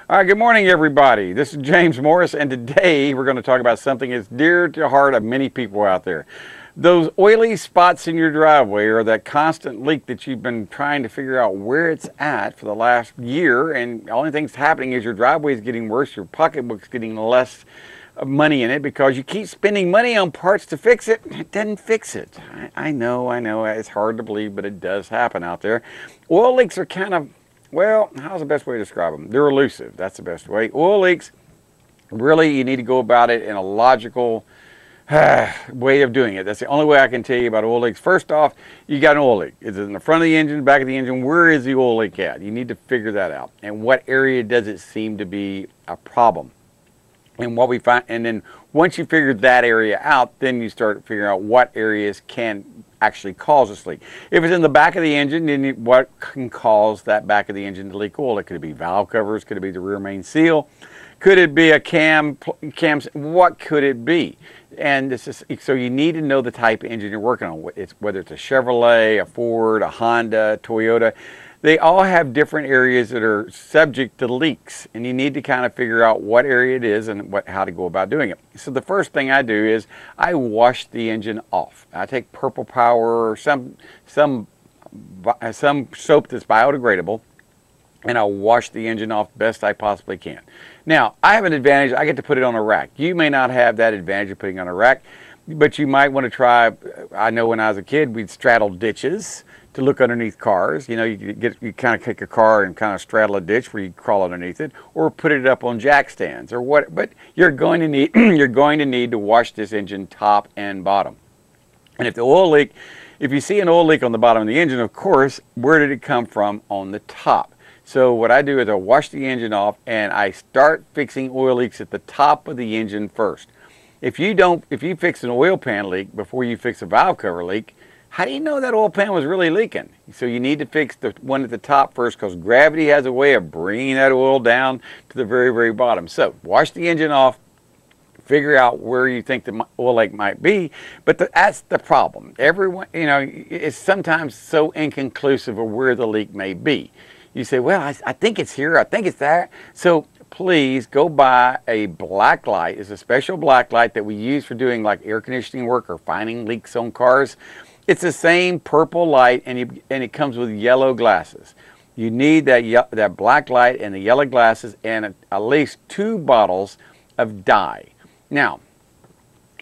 All right, good morning, everybody. This is James Morris, and today we're going to talk about something that's dear to the heart of many people out there. Those oily spots in your driveway, or that constant leak that you've been trying to figure out where it's at for the last year, and the only thing that's happening is your driveway is getting worse, your pocketbook's getting less money in it because you keep spending money on parts to fix it. It doesn't fix it. I know, it's hard to believe, but it does happen out there. Oil leaks are kind of, well, how's the best way to describe them? They're elusive. That's the best way. Oil leaks, really, you need to go about it in a logical way of doing it. That's the only way I can tell you about oil leaks. First off, you got an oil leak. Is it in the front of the engine, back of the engine? Where is the oil leak at? You need to figure that out. And what area does it seem to be a problem? And what we find, and then once you figure that area out, then you start figuring out what areas can actually cause this leak. If it's in the back of the engine, then what can cause that back of the engine to leak oil? It could be valve covers, could it be the rear main seal, could it be a cam, what could it be? And this is, so you need to know the type of engine you're working on. Whether it's a Chevrolet, a Ford, a Honda, Toyota. They all have different areas that are subject to leaks, and you need to kind of figure out what area it is and how to go about doing it. So the first thing I do is I wash the engine off. I take Purple Power or some soap that's biodegradable, and I'll wash the engine off best I possibly can. Now, I have an advantage. I get to put it on a rack. You may not have that advantage of putting it on a rack, but you might want to try. I know when I was a kid, we'd straddle ditches to look underneath cars. You know, you kind of take a car and kind of straddle a ditch where you crawl underneath it, or put it up on jack stands or what. But you're going to need to wash this engine top and bottom. And if you see an oil leak on the bottom of the engine, of course, where did it come from? On the top. So what I do is I wash the engine off and I start fixing oil leaks at the top of the engine first. If you fix an oil pan leak before you fix a valve cover leak, how do you know that oil pan was really leaking? So you need to fix the one at the top first, because gravity has a way of bringing that oil down to the very, very bottom. So wash the engine off, figure out where you think the oil leak might be, but that's the problem. Everyone, it's sometimes so inconclusive of where the leak may be. You say, well, I think it's here, I think it's there. So please go buy a black light. It's a special black light that we use for doing like air conditioning work or finding leaks on cars. It's the same purple light, and it comes with yellow glasses. You need that black light and the yellow glasses and at least 2 bottles of dye. Now,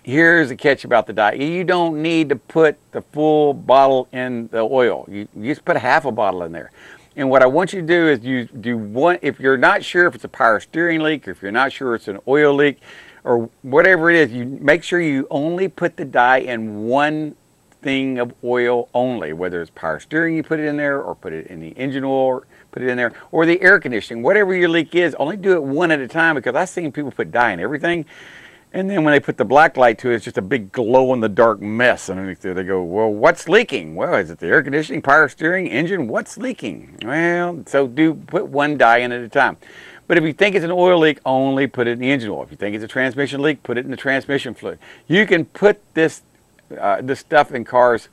here's the catch about the dye. You don't need to put the full bottle in the oil. You just put half a bottle in there. And what I want you to do is if you're not sure if it's a power steering leak, or if you're not sure it's an oil leak, or whatever it is, you make sure you only put the dye in one thing of oil only, whether it's power steering, you put it in there, or put it in the engine oil, put it in there, or the air conditioning, whatever your leak is. Only do it one at a time, because I've seen people put dye in everything, and then when they put the black light to it, it's just a big glow-in-the-dark mess underneath there. They go, well, what's leaking? Well, is it the air conditioning, power steering, engine? What's leaking? Well, so put one dye in at a time. But if you think it's an oil leak, only put it in the engine oil. If you think it's a transmission leak, put it in the transmission fluid. You can put this stuff in cars,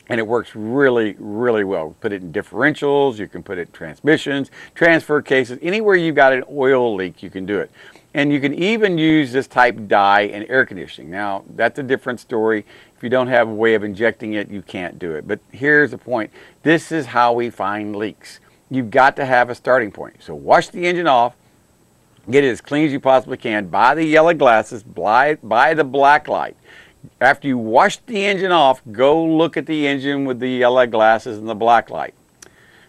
and it works really, really well. Put it in differentials, you can put it in transmissions, transfer cases, anywhere you've got an oil leak, you can do it. And you can even use this type dye in air conditioning. Now, that's a different story. If you don't have a way of injecting it, you can't do it. But here's the point. This is how we find leaks. You've got to have a starting point. So wash the engine off, get it as clean as you possibly can, buy the yellow glasses, buy the black light. After you wash the engine off, go look at the engine with the yellow glasses and the black light.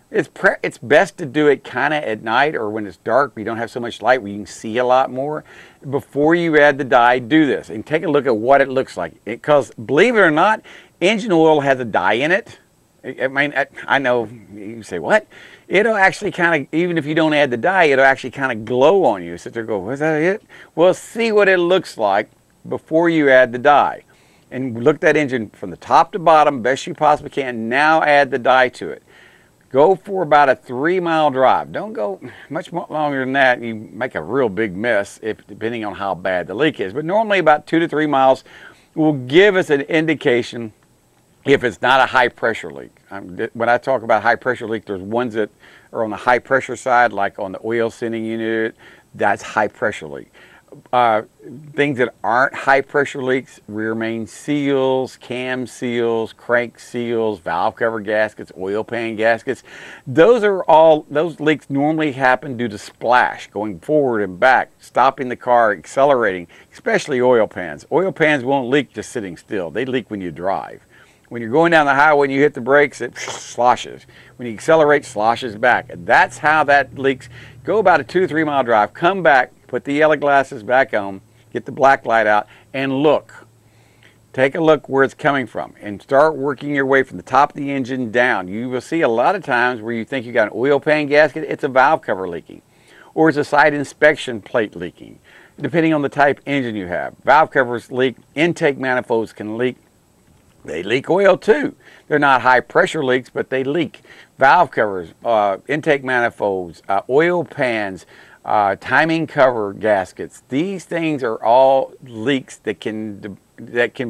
It's best to do it kind of at night, or when it's dark, where you don't have so much light, where you can see a lot more. Before you add the dye, do this and take a look at what it looks like. Because believe it or not, engine oil has a dye in it. I know you say, what? It'll actually kind of, even if you don't add the dye, it'll actually kind of glow on you. Sit there and go, was that it? Well, see what it looks like before you add the dye. And look at that engine from the top to bottom, best you possibly can. Now add the dye to it. Go for about a 3-mile drive. Don't go much longer than that. You make a real big mess, depending on how bad the leak is. But normally about 2 to 3 miles will give us an indication if it's not a high pressure leak. When I talk about high pressure leak, there's ones that are on the high pressure side, like on the oil sending unit. That's high pressure leak. Things that aren't high pressure leaks: rear main seals, cam seals, crank seals, valve cover gaskets, oil pan gaskets. Those leaks normally happen due to splash, going forward and back, stopping the car, accelerating, especially oil pans. Oil pans won't leak just sitting still. They leak when you drive. When you're going down the highway and you hit the brakes, it sloshes. When you accelerate, sloshes back. That's how that leaks. Go about a 2 to 3 mile drive, come back, put the yellow glasses back on, get the black light out, and look. Take a look where it's coming from and start working your way from the top of the engine down. You will see a lot of times where you think you got an oil pan gasket, it's a valve cover leaking, or it's a side inspection plate leaking, depending on the type engine you have. Valve covers leak, intake manifolds can leak. They leak oil too. They're not high pressure leaks, but they leak. Valve covers, intake manifolds, oil pans, timing cover gaskets. These things are all leaks that can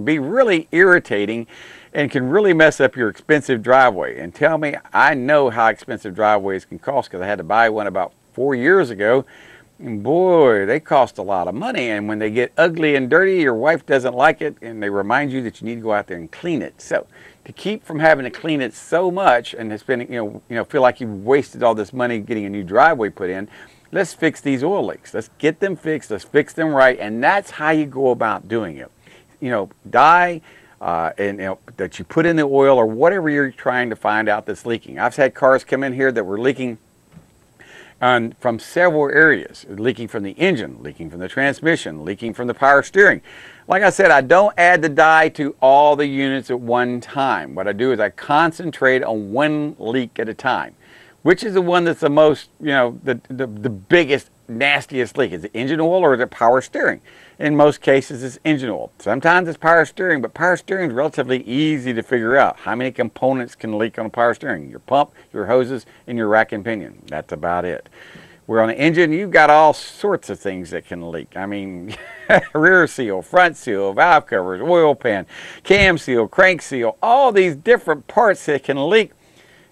be really irritating and can really mess up your expensive driveway. And tell me, I know how expensive driveways can cost because I had to buy one about 4 years ago. And boy, they cost a lot of money, and when they get ugly and dirty, your wife doesn't like it, and they remind you that you need to go out there and clean it. So, to keep from having to clean it so much and spending, feel like you've wasted all this money getting a new driveway put in, let's fix these oil leaks. Let's get them fixed. Let's fix them right, and that's how you go about doing it. Dye that you put in the oil or whatever you're trying to find out that's leaking. I've had cars come in here that were leaking from several areas, leaking from the engine, leaking from the transmission, leaking from the power steering. Like I said, I don't add the dye to all the units at one time. What I do is I concentrate on one leak at a time. Which is the one that's the most, the biggest, nastiest leak? Is it engine oil or is it power steering? In most cases, it's engine oil. Sometimes it's power steering, but power steering is relatively easy to figure out. How many components can leak on a power steering? Your pump, your hoses, and your rack and pinion. That's about it. Where on an engine, you've got all sorts of things that can leak. I mean, rear seal, front seal, valve covers, oil pan, cam seal, crank seal, all these different parts that can leak.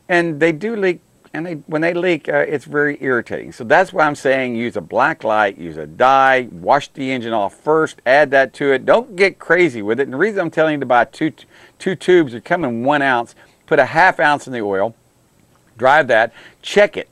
And they do leak. And when they leak, it's very irritating. So that's why I'm saying use a black light, use a dye, wash the engine off first, add that to it. Don't get crazy with it. And the reason I'm telling you to buy two tubes that come in 1 ounce, put a ½ ounce in the oil, drive that, check it.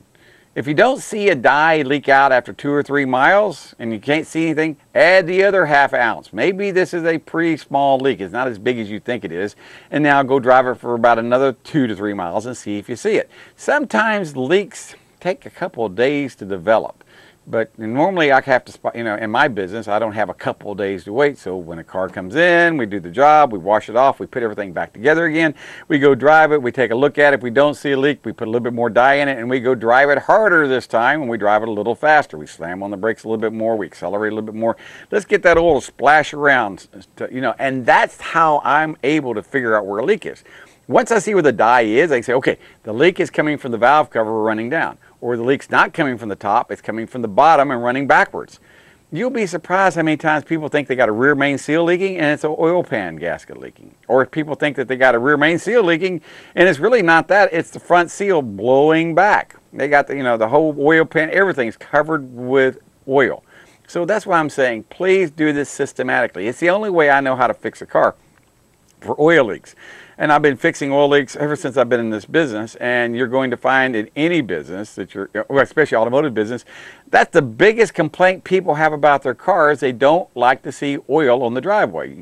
If you don't see a dye leak out after 2 or 3 miles and you can't see anything, add the other ½ ounce. Maybe this is a pretty small leak. It's not as big as you think it is. And now go drive it for about another 2 to 3 miles and see if you see it. Sometimes leaks take a couple of days to develop. But normally I have to, in my business, I don't have a couple of days to wait. So when a car comes in, we do the job, we wash it off, we put everything back together again. We go drive it, we take a look at it. If we don't see a leak, we put a little bit more dye in it, and we go drive it harder this time, and we drive it a little faster. We slam on the brakes a little bit more, we accelerate a little bit more. Let's get that oil to splash around, and that's how I'm able to figure out where a leak is. Once I see where the dye is, I say, okay, the leak is coming from the valve cover running down. Or the leak's not coming from the top, it's coming from the bottom and running backwards. You'll be surprised how many times people think they got a rear main seal leaking and it's an oil pan gasket leaking. Or people think that they got a rear main seal leaking and it's really not that, it's the front seal blowing back. They got the whole oil pan, everything's covered with oil. So that's why I'm saying, please do this systematically. It's the only way I know how to fix a car for oil leaks. And I've been fixing oil leaks ever since I've been in this business, and you're going to find in any business that especially automotive business, that's the biggest complaint people have about their cars. They don't like to see oil on the driveway.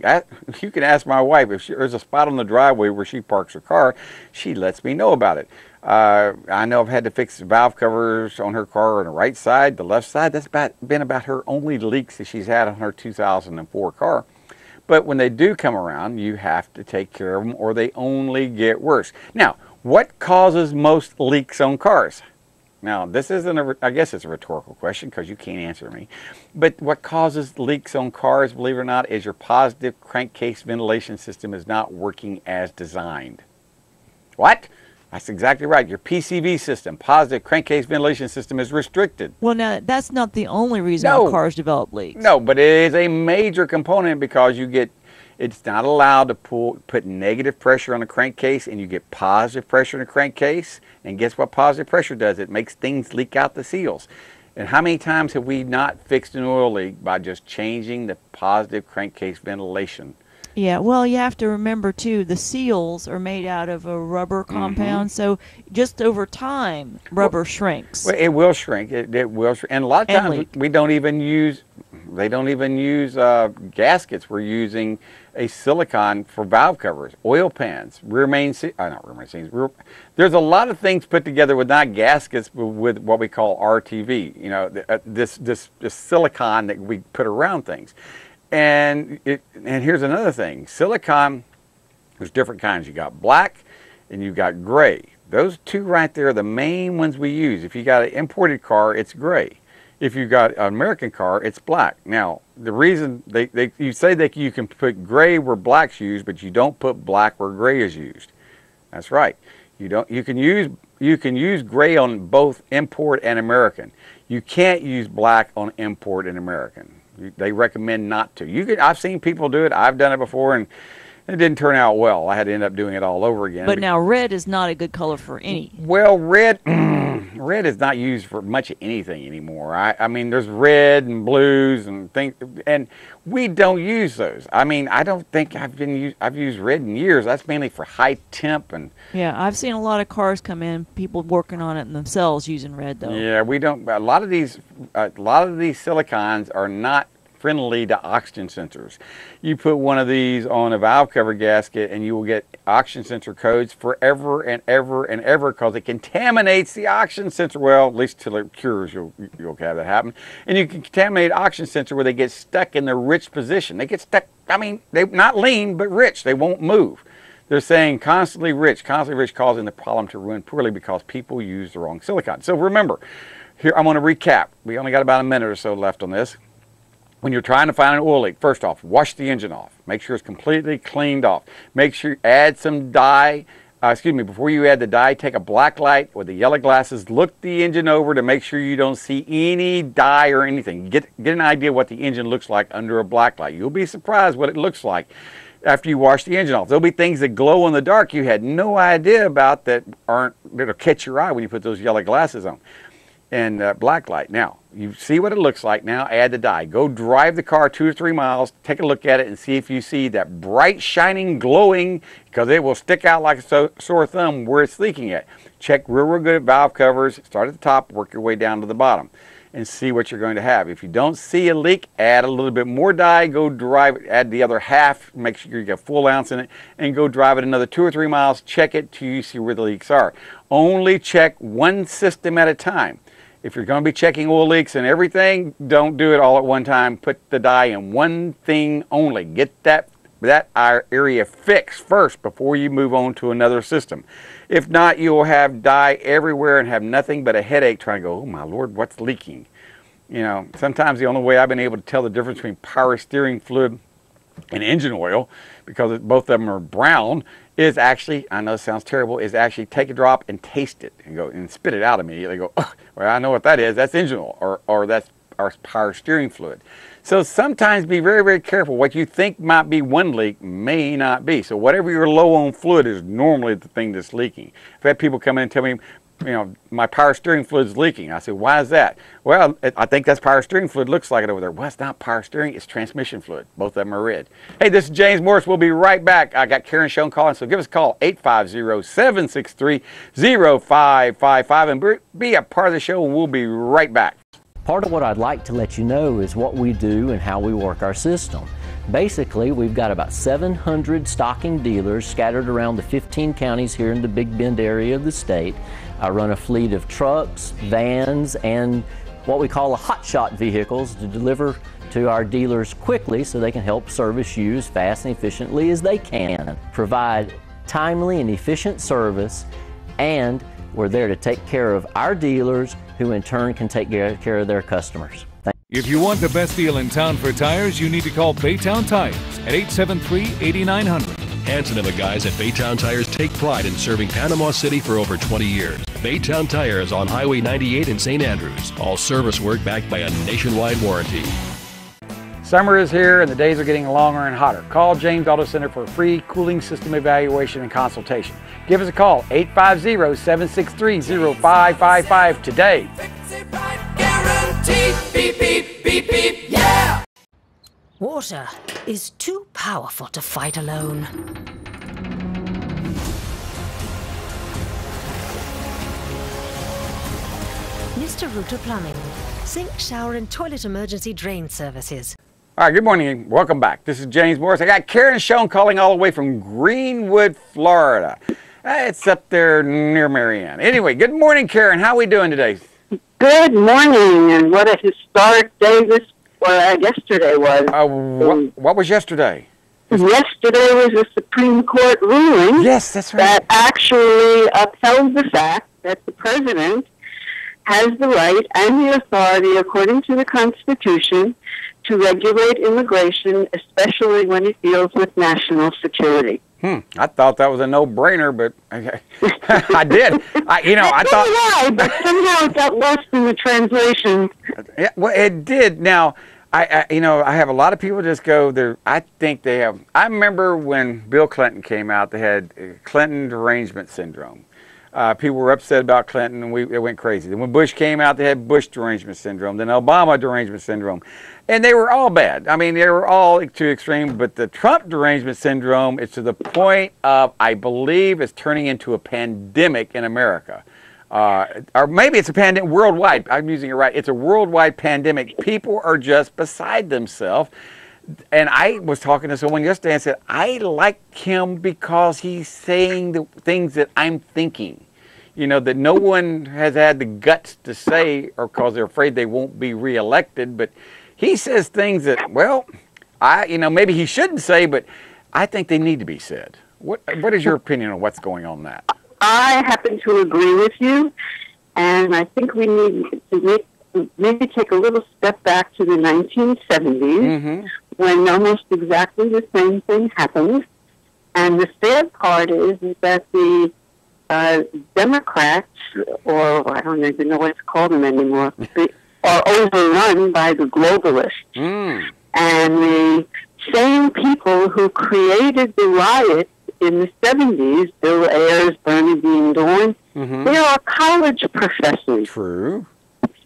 You can ask my wife, if there's a spot on the driveway where she parks her car, she lets me know about it. I know I've had to fix valve covers on her car on the right side, the left side. That's been about her only leaks that she's had on her 2004 car. But when they do come around, you have to take care of them or they only get worse. Now, what causes most leaks on cars? Now, this isn't I guess it's a rhetorical question because you can't answer me. But what causes leaks on cars, believe it or not, is your positive crankcase ventilation system is not working as designed. What? That's exactly right. Your PCV system, positive crankcase ventilation system, is restricted. Well, now, that's not the only reason why cars develop leaks. No, but it is a major component because you get It's not allowed to put negative pressure on the crankcase, and you get positive pressure in the crankcase. And guess what positive pressure does? It makes things leak out the seals. And how many times have we not fixed an oil leak by just changing the positive crankcase ventilation? Yeah, well, you have to remember, too, the seals are made out of a rubber compound, so just over time, rubber shrinks. Well, it will shrink. It will shrink. And a lot of times we don't even use, they don't even use gaskets. We're using a silicone for valve covers, oil pans, rear main seals, not rear main seals. There's a lot of things put together with not gaskets, but with what we call RTV, you know, this silicone that we put around things. And here's another thing. Silicone, there's different kinds. You got black and you got gray. Those two right there are the main ones we use. If you got an imported car, it's gray. If you got an American car, it's black. Now, the reason you say that you can put gray where black's used, but you don't put black where gray is used. That's right. You can use gray on both import and American. You can't use black on import and American. They recommend not to. I've seen people do it. I've done it before, and it didn't turn out well. I had to end up doing it all over again. But now red is not a good color for any. Well, red is not used for much of anything anymore. I mean, there's red and blues and things, and we don't use those. I mean, I don't think I've used red in years. That's mainly for high temp and. Yeah, I've seen a lot of cars come in, people working on it themselves using red though. Yeah, we don't. A lot of these silicones are not friendly to oxygen sensors. You put one of these on a valve cover gasket and you will get oxygen sensor codes forever and ever and ever because it contaminates the oxygen sensor. Well, at least till it cures, you'll have that happen. And you can contaminate oxygen sensor where they get stuck in the rich position. They get stuck, I mean, they're not lean, but rich. They won't move. They're saying constantly rich causing the problem to run poorly because people use the wrong silicone. So remember, here I'm going to recap. We only got about a minute or so left on this. When you're trying to find an oil leak, first off, wash the engine off. Make sure it's completely cleaned off. Make sure you add some dye. Before you add the dye, take a black light with the yellow glasses, look the engine over to make sure you don't see any dye or anything. Get an idea what the engine looks like under a black light. You'll be surprised what it looks like after you wash the engine off. There'll be things that glow in the dark you had no idea about that'll catch your eye when you put those yellow glasses on. And black light. Now, you see what it looks like. Now add the dye. Go drive the car 2 or 3 miles, take a look at it and see if you see that bright, shining, glowing, because it will stick out like a sore thumb where it's leaking at. Check real good at valve covers. Start at the top, work your way down to the bottom and see what you're going to have. If you don't see a leak, add a little bit more dye, go drive it, add the other half, make sure you get a full ounce in it, and go drive it another 2 or 3 miles, check it till you see where the leaks are. Only check one system at a time. If you're going to be checking oil leaks and everything, don't do it all at one time. Put the dye in one thing only. Get that area fixed first before you move on to another system. If not, you'll have dye everywhere and have nothing but a headache trying to go, oh my Lord, what's leaking? You know, sometimes the only way I've been able to tell the difference between power steering fluid and engine oil, because both of them are brown, is actually, I know it sounds terrible, is actually take a drop and taste it and go and spit it out immediately. Go, oh, well, I know what that is. That's engine oil, or that's our power steering fluid. So sometimes be very, very careful. What you think might be one leak may not be. So whatever you're low on fluid is normally the thing that's leaking. I've had people come in and tell me, you know, my power steering fluid is leaking. I said, why is that? Well, I think that's power steering fluid. Looks like it over there. Well, it's not power steering. It's transmission fluid. Both of them are red. Hey, this is James Morris. We'll be right back. I got Karen Schoen calling, so give us a call, 850-763-0555, and be a part of the show, and we'll be right back. Part of what I'd like to let you know is what we do and how we work our system. Basically, we've got about 700 stocking dealers scattered around the 15 counties here in the Big Bend area of the state. I run a fleet of trucks, vans, and what we call hotshot vehicles to deliver to our dealers quickly so they can help service you as fast and efficiently as they can. Provide timely and efficient service, and we're there to take care of our dealers, who in turn can take care of their customers. If you want the best deal in town for tires, you need to call Baytown Tires at 873-8900. Hanson and the guys at Baytown Tires take pride in serving Panama City for over 20 years. Baytown Tires on Highway 98 in St. Andrews. All service work backed by a nationwide warranty. Summer is here and the days are getting longer and hotter. Call James Auto Center for a free cooling system evaluation and consultation. Give us a call, 850-763-0555 today. Beep, beep, beep, beep, yeah! Water is too powerful to fight alone. Mr. Router Plumbing. Sink, shower, and toilet emergency drain services. All right, good morning and welcome back. This is James Morris. I got Karen and Schoen calling all the way from Greenwood, Florida. It's up there near Marianne. Anyway, good morning, Karen. How are we doing today? Good morning, and what a historic day yesterday was. What was yesterday? Yesterday was a Supreme Court ruling. Yes, that's right. That actually upheld the fact that the president has the right and the authority, according to the Constitution, to regulate immigration, especially when it deals with national security. I thought that was a no-brainer, but I did. I thought. Why, but somehow it got lost in the translation. Yeah, well, it did. Now, I have a lot of people just go there. I think they have. I remember when Bill Clinton came out, they had Clinton derangement syndrome. People were upset about Clinton, and it went crazy. Then when Bush came out, they had Bush derangement syndrome. Then Obama derangement syndrome. And they were all bad. I mean, they were all too extreme. But the Trump derangement syndrome is to the point of, I believe, it's turning into a pandemic in America. Or maybe it's a pandemic worldwide. I'm using it right. It's a worldwide pandemic. People are just beside themselves. And I was talking to someone yesterday and said, I like him because he's saying the things that I'm thinking. That no one has had the guts to say, or because they're afraid they won't be reelected. But he says things that, well, maybe he shouldn't say, but I think they need to be said. What is your opinion on what's going on in that? I happen to agree with you, and I think we need to maybe take a little step back to the 1970s, when almost exactly the same thing happened. And the sad part is that the Democrats, or I don't even know what to call them anymore, are overrun by the globalists. And the same people who created the riots in the 70s, Bill Ayers, Bernardine Dohrn, they are college professors. True.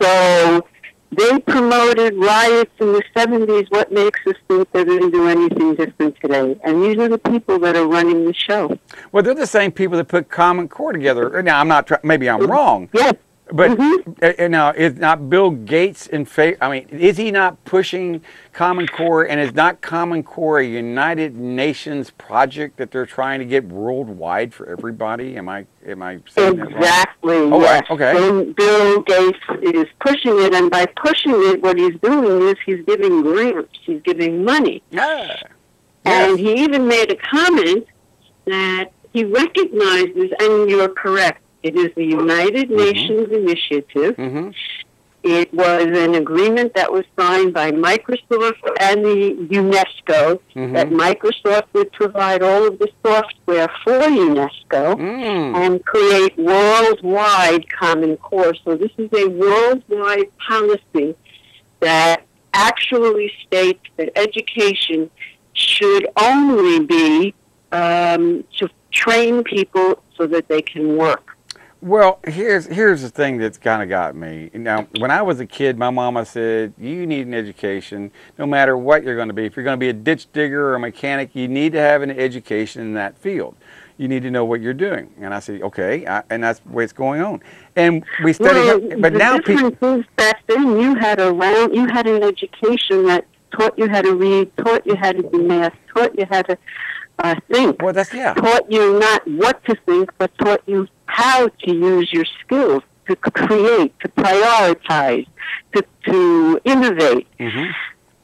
So they promoted riots in the 70s. What makes us think they're going to do anything different today? And these are the people that are running the show. Well, they're the same people that put Common Core together. Now, I'm not. Maybe I'm wrong. Yes. But now, is not Bill Gates in favor? I mean, is he not pushing Common Core? And is not Common Core a United Nations project that they're trying to get worldwide for everybody? Am I saying that wrong? Exactly. Oh, yes. Okay. And Bill Gates is pushing it, and by pushing it, what he's doing is he's giving grants, he's giving money. Yeah. And he even made a comment that he recognizes, and you're correct, it is the United Nations initiative. It was an agreement that was signed by Microsoft and the UNESCO, that Microsoft would provide all of the software for UNESCO and create worldwide Common Core. So this is a worldwide policy that actually states that education should only be to train people so that they can work. Well, here's the thing that's kind of got me. Now, when I was a kid, my mama said, you need an education no matter what you're going to be. If you're going to be a ditch digger or a mechanic, you need to have an education in that field. You need to know what you're doing. And I said, okay, and that's the way it's going on. And we studied, but now people... The difference is back then you had an education that taught you how to read, taught you how to do math, taught you how to think. Well, Taught you not what to think, but taught you how to use your skills to create, to prioritize, to innovate.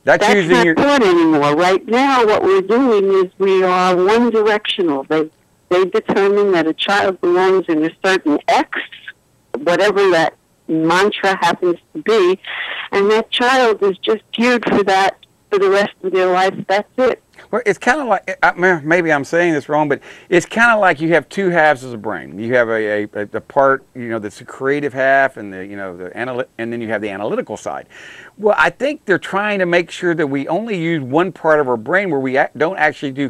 That's not taught anymore. Right now, what we're doing is we are one-directional. They determine that a child belongs in a certain X, whatever that mantra happens to be, and that child is just geared for that for the rest of their life. That's it. Well, it's kind of like, maybe I'm saying this wrong, but it's kind of like you have two halves of the brain. You have the part, that's the creative half, and and then you have the analytical side. Well, I think they're trying to make sure that we only use one part of our brain where we don't actually do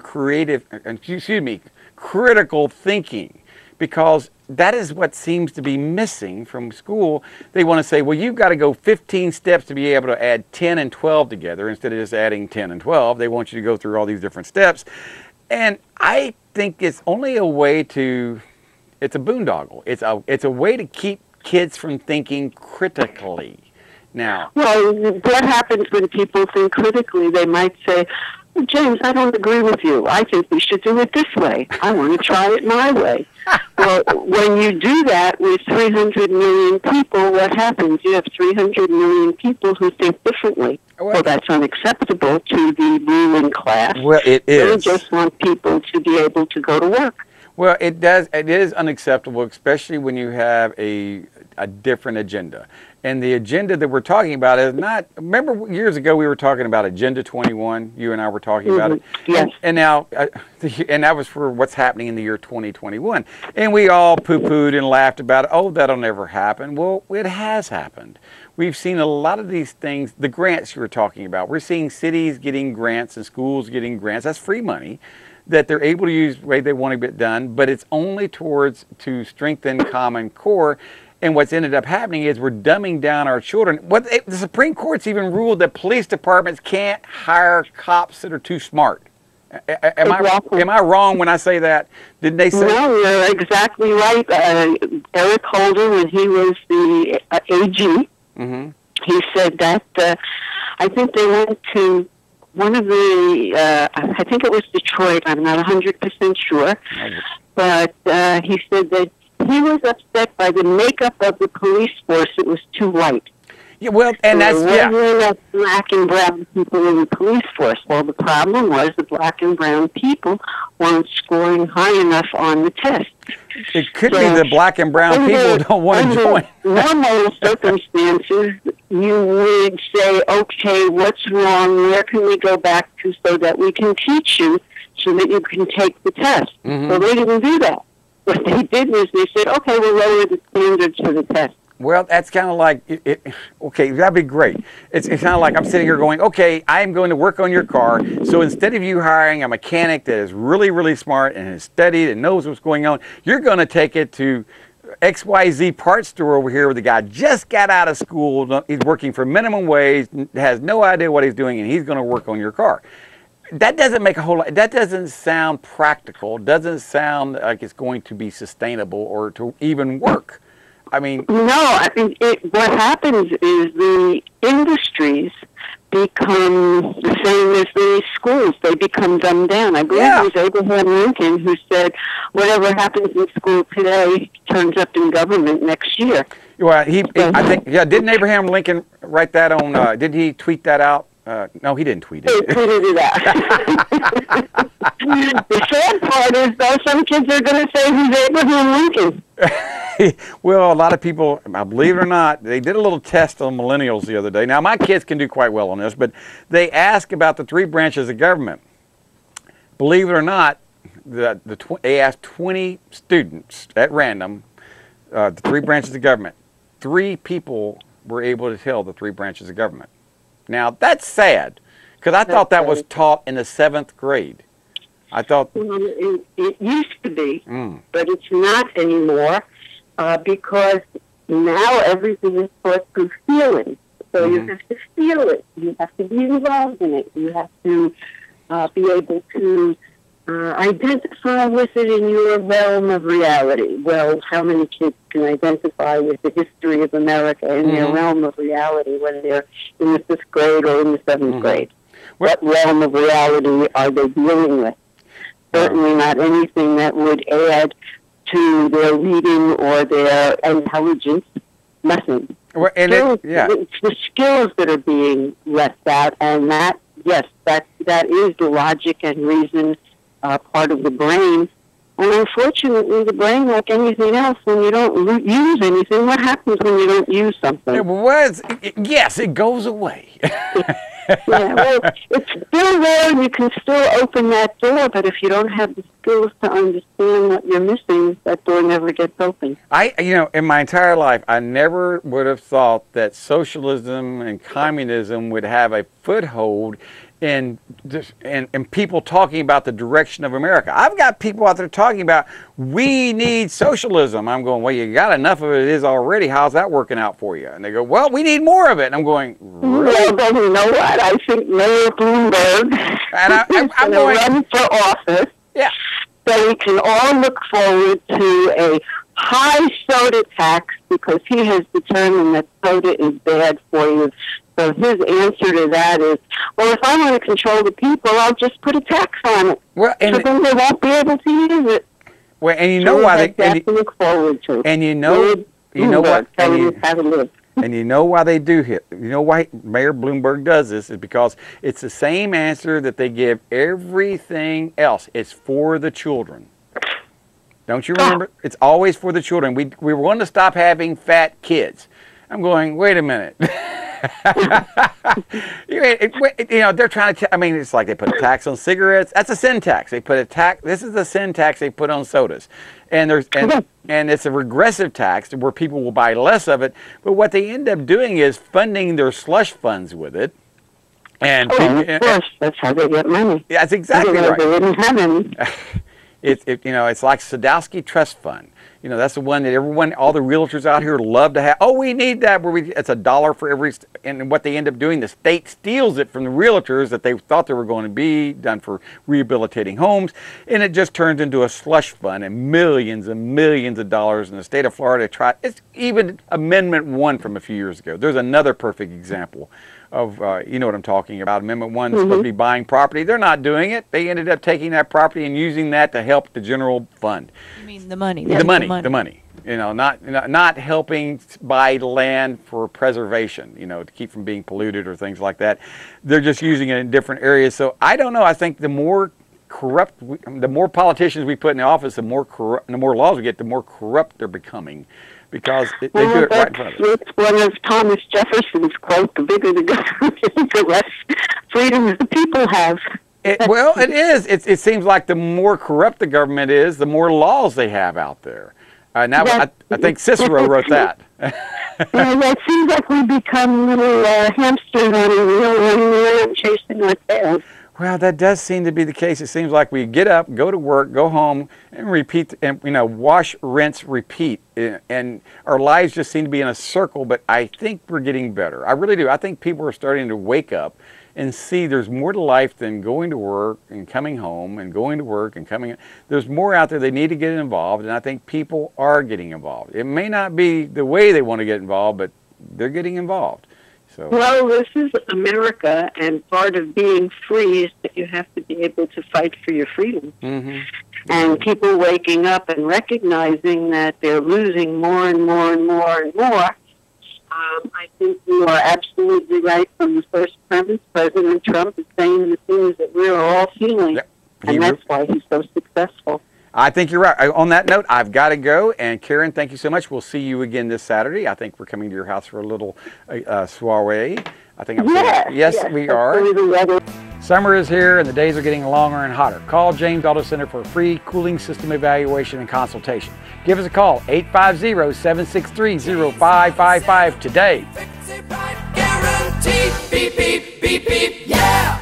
critical thinking, because that is what seems to be missing from school. They want to say, well, you've got to go 15 steps to be able to add 10 and 12 together instead of just adding 10 and 12. They want you to go through all these different steps. And I think it's only a way it's a boondoggle. It's a way to keep kids from thinking critically. Now, well, what happens when people think critically? They might say, James, I don't agree with you. I think we should do it this way. I want to try it my way. Well, when you do that with 300 million people, what happens? You have 300 million people who think differently. Well, that's unacceptable to the ruling class. Well, it is. They just want people to be able to go to work. Well, it is unacceptable, especially when you have a different agenda. And the agenda that we're talking about is not, remember years ago we were talking about Agenda 21, you and I were talking about it? Yes. And now, and that was for what's happening in the year 2021. And we all poo-pooed and laughed about it. Oh, that'll never happen. Well, it has happened. We've seen a lot of these things, the grants you were talking about. We're seeing cities getting grants and schools getting grants. That's free money that they're able to use the way they want to get done, but it's only to strengthen Common Core. And what's ended up happening is we're dumbing down our children. The Supreme Court's even ruled that police departments can't hire cops that are too smart. Am I wrong when I say that? Didn't they say? No, you're exactly right. Eric Holder, when he was the AG, he said that I think they went to one of the, I think it was Detroit, I'm not 100% sure, but he said that he was upset by the makeup of the police force. It was too white. Yeah, well, and so there were black and brown people in the police force. Well, the problem was the black and brown people weren't scoring high enough on the test. It could be the black and brown people don't want to join. Under normal circumstances, you would say, okay, what's wrong? Where can we go back to so that we can teach you so that you can take the test? So they didn't do that. What they did was they said, okay, we'll lower the standards for the test. Well, that's kind of like, okay, that'd be great. It's kind of like I'm sitting here going, okay, I'm going to work on your car. So instead of you hiring a mechanic that is really, really smart and has studied and knows what's going on, you're going to take it to XYZ parts store over here where the guy just got out of school. He's working for minimum wage, has no idea what he's doing, and he's going to work on your car. That doesn't make a whole lot, that doesn't sound practical, doesn't sound like it's going to be sustainable or to even work. I mean, no, I mean, what happens is the industries become the same as the schools. They become dumbed down. I believe it was Abraham Lincoln who said, whatever happens in school today turns up in government next year. Well, I think, didn't Abraham Lincoln write that on, did he tweet that out? No, he didn't tweet it. He tweeted it out. The sad part is, though, some kids are going to say, who's Abraham Lincoln? Well, a lot of people, believe it or not, they did a little test on millennials the other day. Now, my kids can do quite well on this, but they ask about the three branches of government. Believe it or not, they asked 20 students at random, the three branches of government. 3 people were able to tell the 3 branches of government. Now, that's sad, because I thought that was taught in the 7th grade. I thought... Well, it used to be, but it's not anymore, because now everything is taught through feeling. So you have to feel it. You have to be involved in it. You have to be able to identify with it in your realm of reality. Well, how many kids can identify with the history of America in their realm of reality when they're in the 5th grade or in the 7th grade? What realm of reality are they dealing with? Certainly not anything that would add to their reading or their intelligence. Nothing. Well, and it's the skills that are being left out, and that is the logic and reason part of the brain. And unfortunately, the brain, like anything else, when you don't use anything, what happens when you don't use something? Yes, it goes away. Yeah, well, it's still there, and you can still open that door, but if you don't have the skills to understand what you're missing, that door never gets open. In my entire life, I never would have thought that socialism and communism would have a foothold in people talking about the direction of America. I've got people out there talking about, we need socialism. I'm going, well, you got enough of it as already. How's that working out for you? And they go, well, we need more of it. And I'm going, really? Well, then you know what? I think Mayor Bloomberg And I'm going going, to run for office. yeah. So we can all look forward to a high soda tax because he has determined that soda is bad for you. So his answer to that is, well, if I want to control the people, I'll just put a tax on it. Well, and so then they won't be able to use it. Well, and you know why they to look forward to. And you know what? And you know why they do it. You know why Mayor Bloomberg does this is because it's the same answer that they give everything else. It's for the children. Don't you remember? It's always for the children. We want to stop having fat kids. I'm going, wait a minute. They're trying to. It's like they put a tax on cigarettes. That's a sin tax. They put a tax. This is the sin tax they put on sodas, and it's a regressive tax where people will buy less of it. But what they end up doing is funding their slush funds with it. And of course, that's how they get money. That's exactly right. They didn't have any. It's like Sadowski Trust Fund. That's the one that all the realtors out here love to have. Oh, we need that. It's $1 for every, and what they end up doing, the state steals it from the realtors that they thought they were going to be done for rehabilitating homes, and it just turns into a slush fund and millions of dollars in the state of Florida. It's even Amendment 1 from a few years ago. There's another perfect example of, you know what I'm talking about. Amendment 1 is supposed to be buying property. They're not doing it. They ended up taking that property and using that to help the general fund. You mean the money? The money. Not helping buy land for preservation, to keep from being polluted or things like that. They're just using it in different areas. So I don't know. I think the more politicians we put in the office, the more laws we get, the more corrupt they're becoming. Because they do it right in front of us. It's one of Thomas Jefferson's quote, the bigger the government is, the less freedom the people have. Well, it is. It seems like the more corrupt the government is, the more laws they have out there. I think Cicero wrote that. It seems like we become little hamsters on a wheel running around chasing our tails. Well, that does seem to be the case. It seems like we get up, go to work, go home, and repeat, and wash, rinse, repeat. And our lives just seem to be in a circle, but I think we're getting better. I really do. I think people are starting to wake up and see there's more to life than going to work and coming home and going to work and coming. There's more out there. They need to get involved, and I think people are getting involved. It may not be the way they want to get involved, but they're getting involved. So. Well, this is America, and part of being free is that you have to be able to fight for your freedom. And people waking up and recognizing that they're losing more and more and more and more. I think you are absolutely right from the first premise. President Trump is saying the things that we're all feeling, and that's why he's so successful. I think you're right. On that note, I've got to go. And Karen, thank you so much. We'll see you again this Saturday. I think we're coming to your house for a little soiree. I think yes, we are. Summer is here and the days are getting longer and hotter. Call James Auto Center for a free cooling system evaluation and consultation. Give us a call, 850-763-0555 today. Guaranteed. Beep, beep, beep, beep, yeah.